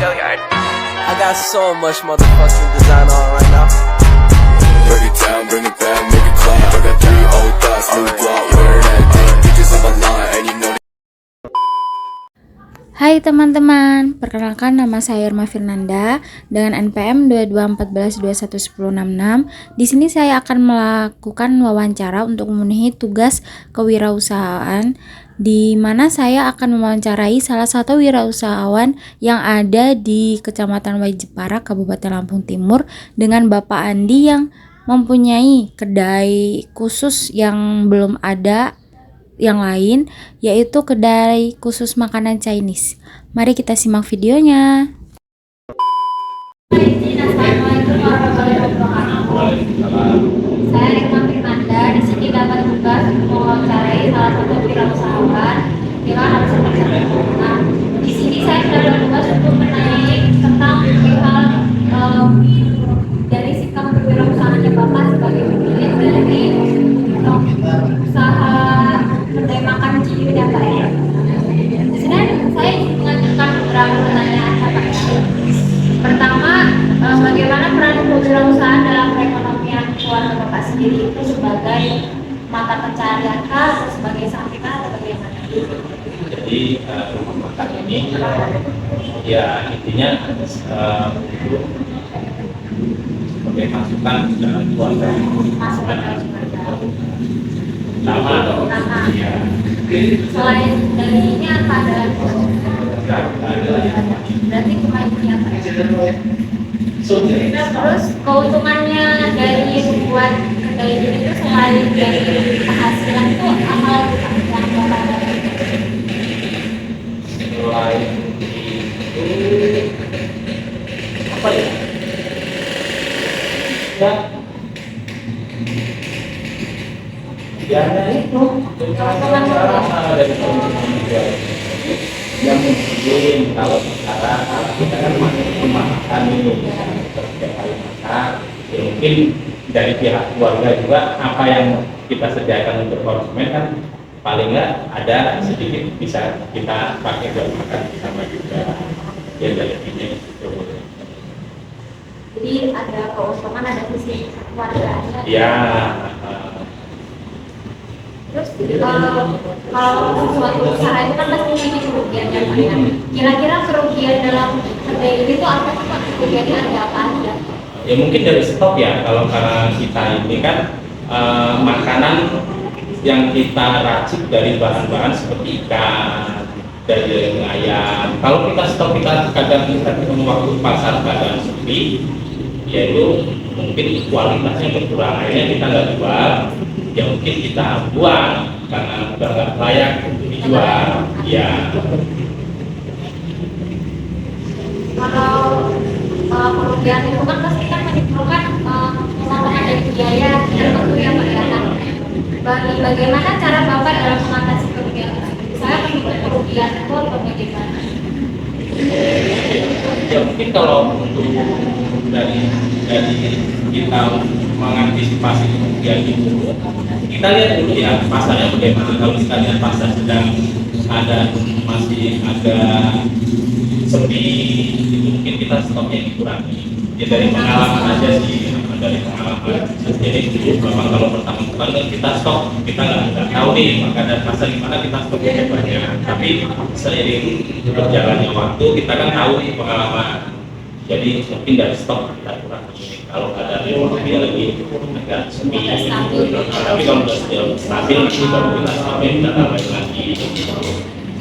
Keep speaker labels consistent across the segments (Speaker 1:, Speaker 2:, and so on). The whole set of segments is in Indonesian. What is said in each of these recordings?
Speaker 1: I got so much motherfucking design on right now.
Speaker 2: Break it down, bring it back, make it clap. I got 3 old thoughts, new block, wear that thing. Bitches on my line, and you know.
Speaker 3: Hai teman-teman, perkenalkan nama saya Irma Firnanda dengan NPM 2214211066. Di sini saya akan melakukan wawancara untuk memenuhi tugas kewirausahaan, di mana saya akan mewawancarai salah satu wirausahawan yang ada di Kecamatan Wajipara, Kabupaten Lampung Timur, dengan Bapak Andi yang mempunyai kedai khusus yang belum ada yang lain, yaitu kedai khusus makanan Chinese. Mari kita simak videonya. Assalamualaikum warahmatullahi wabarakatuh. Saya Irma Firnanda, di sini dapat tugas mewawancarai salah satu wirausahawan dengan harus seperti. Nah, di sini saya dapat tugas untuk menanyai tentang hal dari sikap kewirausahaannya Bapak sebagai pemilik dari usaha kedai makan Ciwi ya Pak ya. Di sini saya mengajukan beberapa pertanyaan Pak. Pertama, bagaimana peran kewirausahaan dalam perekonomian keluarga Bapak sendiri itu sebagai mata pencaharian atau sebagai sampingan atau bagaimana?
Speaker 4: Jadi rumah makan ini ya intinya sebagai masukan dalam keluarga. Nama. Ya. Selain dari ini apa ada? Berarti kemajuannya apa? Terus keuntungannya dari membuat kedai ini itu selain dari penghasilan itu apa yang Bapak ada? Selain itu apa ya? Ya itu keuntungan dari keuntungan juga. Yang mungkin kalau sekarang kita kan masih rumah makan ini setiap kali makan, ya mungkin dari pihak keluarga juga apa yang kita sediakan untuk konsumen kan paling nggak ada sedikit bisa kita pakai buat makan bersama juga. Ya dari ini itu.
Speaker 3: Jadi ada keuntungan, ada sisi keluarganya.
Speaker 4: Ya.
Speaker 3: Terus kalau suatu usaha itu kan pasti punya kerugian ya Pak ya. Kira-kira kerugian dalam kedai ini tuh apa sih Pak? Kerugiannya ada apa aja?
Speaker 4: Ya mungkin dari stok ya, kalau karena kita ini kan makanan yang kita racik dari bahan-bahan seperti ikan, daging ayam. Kalau kita stok, kita kadang kita ketemu waktu pasar kadang sepi, yaitu mungkin kualitasnya berkurang, akhirnya kita nggak jual. Ya mungkin kita buang karena udah nggak layak untuk dijual. Ya.
Speaker 3: Kalau kerugian itu kan pasti kan menimbulkan pengeluaran dari biaya dan waktu yang berjalan. Bagaimana cara Bapak dalam mengatasi kerugian tersebut? Saya menyebut kerugian itu atau bagaimana?
Speaker 4: Ya mungkin kalau untuk dari kita mengantisipasi kerugian itu, kita lihat dulu ya pasarnya bagaimana. Kalau kita lihat pasar sedang masih ada sepi, itu mungkin kita stoknya dikurangi. Ya dari pengalaman aja sih, dari pengalaman. Jadi memang kalau pertama kali kita stok, kita nggak tahu nih makanan pasar di mana kita stoknya banyak. Tapi seiring berjalannya waktu kita kan tahu nih pengalaman. Jadi mungkin dari stok kita kurangi. Kalau ada dia lagi agak sepi, tapi kalau sudah stabil itu baru kita stoknya kita tambahin lagi.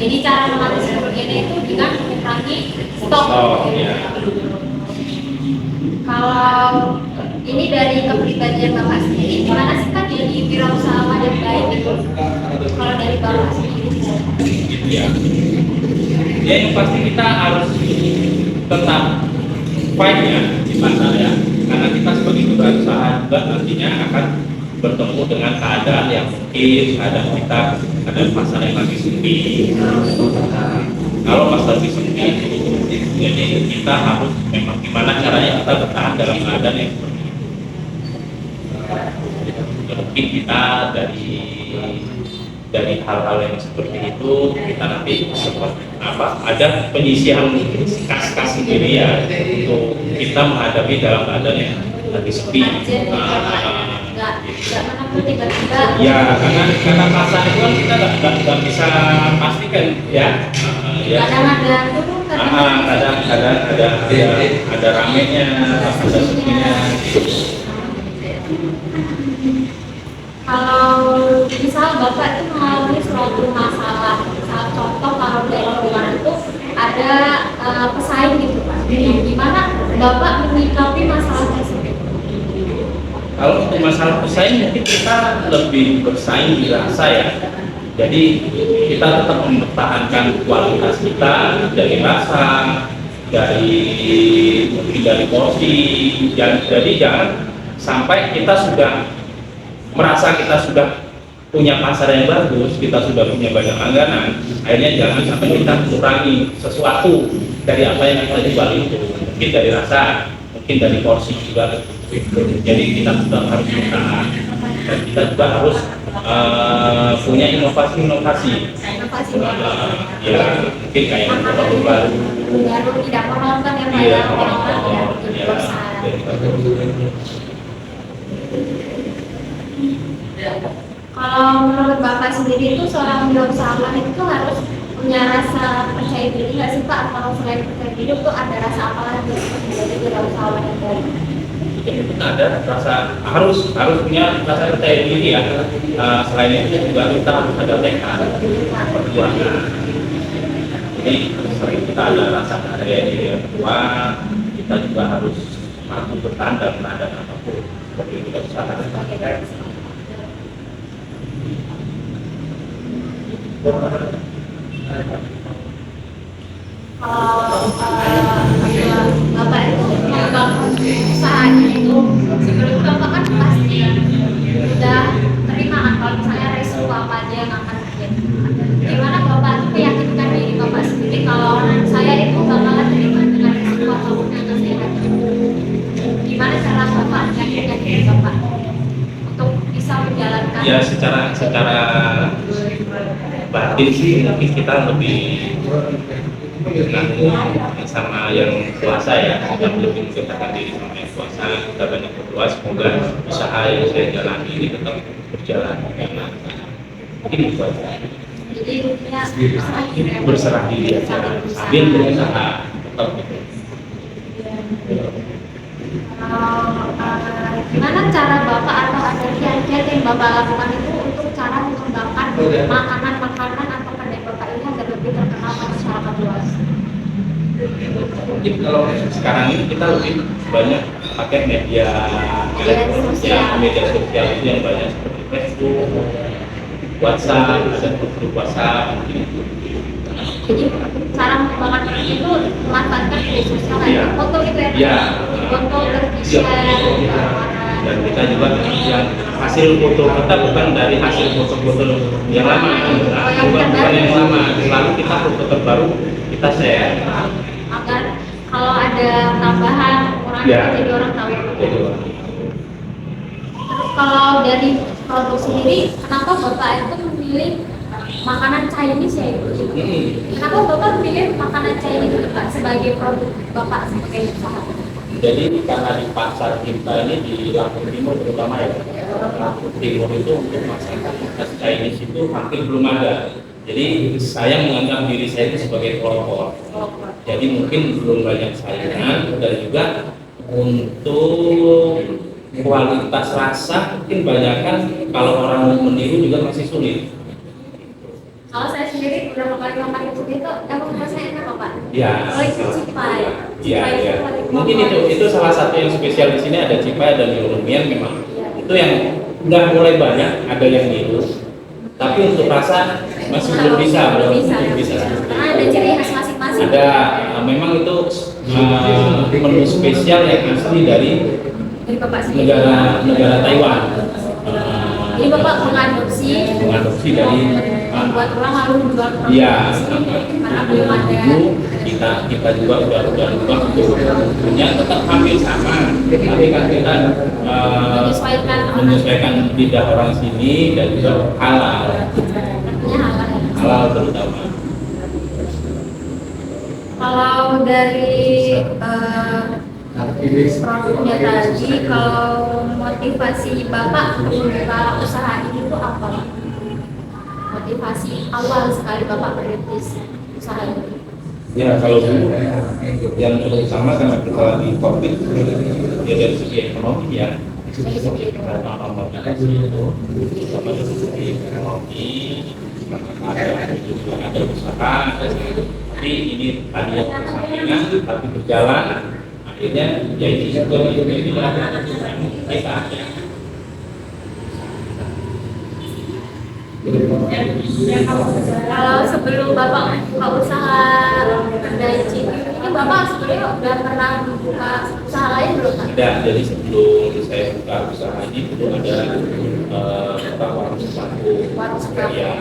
Speaker 3: Jadi cara mengatasi kerugian itu dengan mengurangi stok.
Speaker 4: Ya.
Speaker 3: Kalau ini dari kepribadian Bapak sendiri, gimana sih kan jadi wirausahawan yang baik itu? Kalau dari Bapak sendiri,
Speaker 4: Gitu ya. Ya yang pasti kita harus tetap fight ya di pasar ya, karena kita sebagai wirausaha juga nantinya akan bertemu dengan keadaan yang mungkin keadaan kita ada pasar yang lagi sepi. Kalau pasar lagi sepi, jadi kita harus memang gimana caranya kita bertahan dalam keadaan yang seperti itu. Mungkin kita dari dari hal-hal yang seperti itu kita nanti ada penyisihan kas-kas sendiri ya untuk kita menghadapi dalam keadaan yang lagi sepi. Ya karena pasar itu kan kita nggak bisa pastikan ya.
Speaker 3: Kadang ada turun,
Speaker 4: kadang ada ramenya, ada sepinya.
Speaker 3: Kalau misal Bapak itu mengalami suatu masalah, misal contoh kalau dari luar itu ada pesaing gitu Pak, gimana Bapak menyikapi masalah tersebut?
Speaker 4: Kalau untuk masalah pesaing mungkin kita lebih bersaing di rasa ya. Jadi kita tetap mempertahankan kualitas kita dari rasa, dari porsi. Jadi jangan sampai kita sudah merasa kita sudah punya pasar yang bagus, kita sudah punya banyak langganan, akhirnya jangan sampai kita kurangi sesuatu dari apa yang kita jual itu, mungkin dari rasa, mungkin dari porsi juga. Jadi kita juga harus bertahan dan kita juga harus punya inovasi. Ya mungkin kayak produk baru
Speaker 3: tidak menonton ya Pak,
Speaker 4: ya,
Speaker 3: orang-orang yang di pasar. Kalau menurut Bapak sendiri itu seorang wirausahawan itu harus punya rasa percaya diri nggak sih Pak? Atau selain percaya diri itu ada rasa apa lagi menjadi wirausahawan yang baik?
Speaker 4: Itu ada rasa harus punya rasa percaya diri ya. Selain itu juga kita harus ada tekad perjuangan. Jadi selain kita ada rasa percaya diri yang kuat, kita juga harus mampu bertahan dalam keadaan apapun. Seperti kita usaha.
Speaker 3: Kalau Bapak itu membangun usahanya itu sebelum Bapak kan pasti udah terima kan kalau misalnya resiko apa aja yang akan terjadi. Gimana Bapak meyakinkan diri Bapak sendiri kalau saya itu bakalan terima dengan resiko apapun yang akan saya hadapi? Gimana cara Bapak meyakinkan diri Bapak untuk bisa menjalankan?
Speaker 4: Ya secara batin sih mungkin kita lebih dengan sama yang kuasa ya, kita lebih mendekatkan diri sama yang kuasa, kita banyak berdoa semoga usaha yang saya jalani ini tetap berjalan dengan mungkin itu aja.
Speaker 3: Jadi intinya
Speaker 4: Berserah diri aja sambil berusaha tetap gitu.
Speaker 3: Gimana cara Bapak atau ada kiat-kiat yang Bapak lakukan itu untuk cara mengembangkan makanan-makanan atau kedai Bapak ini agar lebih terkenal pada masyarakat luas?
Speaker 4: Mungkin kalau sekarang ini kita lebih banyak pakai media sosial itu yang banyak seperti Facebook, WhatsApp, ada grup WhatsApp mungkin itu.
Speaker 3: Jadi cara mengembangkan itu memanfaatkan media sosial kayak foto gitu ya? Foto terus
Speaker 4: dan kita juga yang hasil foto kita bukan dari hasil foto-foto yang lama, bukan yang lama, lalu kita foto terbaru kita share
Speaker 3: agar kalau ada tambahan orang jadi orang tahu. Terus kalau dari produk sendiri, kenapa Bapak itu memilih makanan Chinese ya Ibu? Kenapa Bapak memilih makanan Chinese itu Pak sebagai produk Bapak sebagai usaha?
Speaker 4: Jadi karena di pasar kita ini di Lampung Timur terutama ya, Lampung Timur itu untuk masakan khas Chinese itu hampir belum ada. Jadi saya menganggap diri saya itu sebagai pelopor. Jadi mungkin belum banyak saingan dan juga untuk kualitas rasa mungkin banyakkan kalau orang mau meniru juga masih sulit.
Speaker 3: Kalau saya sendiri beberapa kali makan itu emang rasanya enak kok Pak.
Speaker 4: Ya.
Speaker 3: Cipai.
Speaker 4: Iya. Mungkin itu salah satu yang spesial di sini, ada cipai dan mie rumian memang. Itu yang udah mulai banyak, ada yang niru. Tapi untuk rasa masih belum bisa.
Speaker 3: Karena ada ciri khas masing-masing.
Speaker 4: Ada memang itu menu spesial yang asli dari
Speaker 3: Bapak sendiri.
Speaker 4: negara Taiwan.
Speaker 3: Jadi Bapak mengadopsi
Speaker 4: dari
Speaker 3: membuat ulang lalu menjual produk
Speaker 4: iya,
Speaker 3: karena belum ada.
Speaker 4: kita juga udah untuk punya tetap hampir sama, tapi kan kita menyesuaikan lidah orang sini dan juga halal.
Speaker 3: semuanya halal ya.
Speaker 4: halal terutama.
Speaker 3: Kalau dari produknya tadi, kalau motivasi Bapak membuka usaha ini itu apa, Pak? Motivasi awal sekali Bapak merintis usaha ini?
Speaker 4: Ya kalau dulu yang utama karena kita lagi COVID, ya dari segi ekonomi ya.
Speaker 3: Dari segi ekonomi.
Speaker 4: Sama dari segi ekonomi, ada usaha, tapi ini tadi yang bersampingan, tapi berjalan, akhirnya ya ini juga ini kita.
Speaker 3: Kalau sebelum Bapak membuka usaha kedai Ciki ini, Bapak sebelumnya udah pernah membuka usaha lain belum, Pak?
Speaker 4: Tidak, jadi sebelum saya buka usaha ini dulu ada warung sepatu.
Speaker 3: Warung sepatu.
Speaker 4: Ya,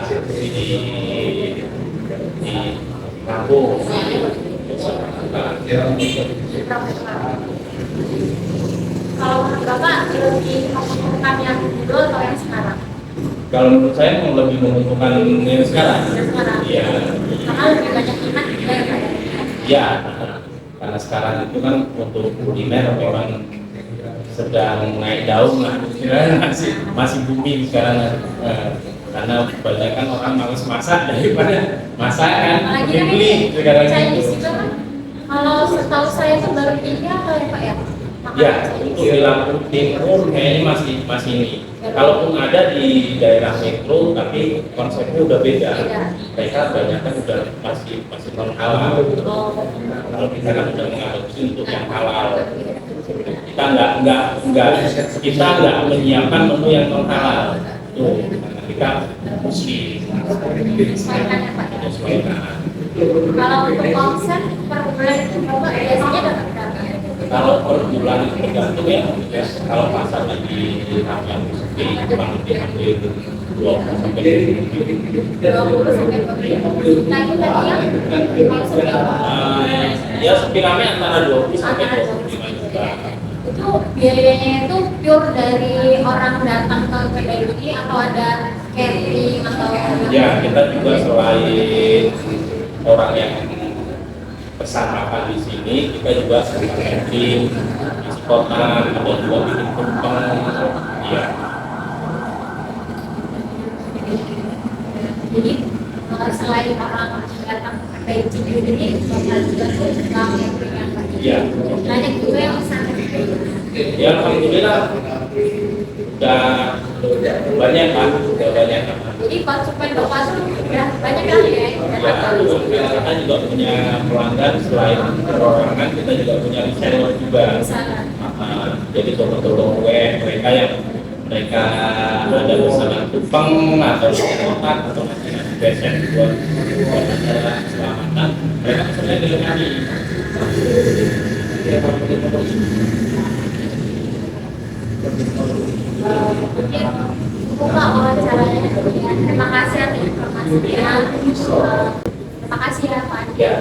Speaker 4: di kampung.
Speaker 3: Kalau menurut Bapak lebih menguntungkan yang dulu atau yang sekarang?
Speaker 4: Kalau menurut saya yang lebih menguntungkan yang sekarang.
Speaker 3: Yang sekarang.
Speaker 4: Iya.
Speaker 3: Karena lebih banyak minat juga ya, Pak?
Speaker 4: Ya, karena sekarang itu kan untuk kuliner memang sedang naik daun lah. Masih booming sekarang. Karena kebanyakan orang males masak daripada masak kan.
Speaker 3: Apalagi kan
Speaker 4: Beli
Speaker 3: ini
Speaker 4: sekarang.
Speaker 3: Chinese juga kan, kalau setahu saya itu baru ini apa ya, Pak ya? Makanan
Speaker 4: Ya,
Speaker 3: Chinese.
Speaker 4: untuk di Lampung Timur kayaknya masih ini. Kalaupun ada di daerah metro, tapi konsepnya udah beda.
Speaker 3: Beda.
Speaker 4: Mereka banyak kan udah masih non halal.
Speaker 3: Oh.
Speaker 4: Kalau kita kan udah mengadopsi untuk yang halal. Kita nggak menyiapkan menu yang non halal. Tuh, karena kita muslim.
Speaker 3: Menyesuaikan ya, Pak?
Speaker 4: Menyesuaikan.
Speaker 3: Kalau untuk omset per bulan itu Bapak biasanya dapat berapa?
Speaker 4: Kalau per bulan itu tergantung ya. Kalau pasar lagi ramai sepi, paling diambil 20 sampai
Speaker 3: 20 sampai 40. Nah itu tadi yang kalau sepi
Speaker 4: ya sepi rame antara 20 sampai 25 juta.
Speaker 3: itu biayanya itu pure dari orang datang ke kedai ini atau ada catering atau
Speaker 4: Ya kita juga selain orang yang pesan makan di sini, kita juga suka camping, isi kotak, ada juga bikin tumpeng. Ya.
Speaker 3: jadi selain orang datang ke kedai ini bakal juga tuh catering yang Pak.
Speaker 4: Ya.
Speaker 3: Banyak juga yang pesan.
Speaker 4: Ya alhamdulillah udah banyak kan, udah banyak.
Speaker 3: Jadi konsumen Bapak tuh udah banyak kali ya yang
Speaker 4: Ya,
Speaker 3: datang ke sini.
Speaker 4: kita juga punya pelanggan selain perorangan, kita juga punya reseller juga. Jadi toko-toko kue mereka yang mereka ada pesanan tumpeng atau kotak atau makanan spesial buat acara keselamatan, mereka pesannya ke kami.
Speaker 3: Mungkin buka wawancaranya. Terima kasih atas informasinya. Terima kasih ya Pak.
Speaker 4: Ya.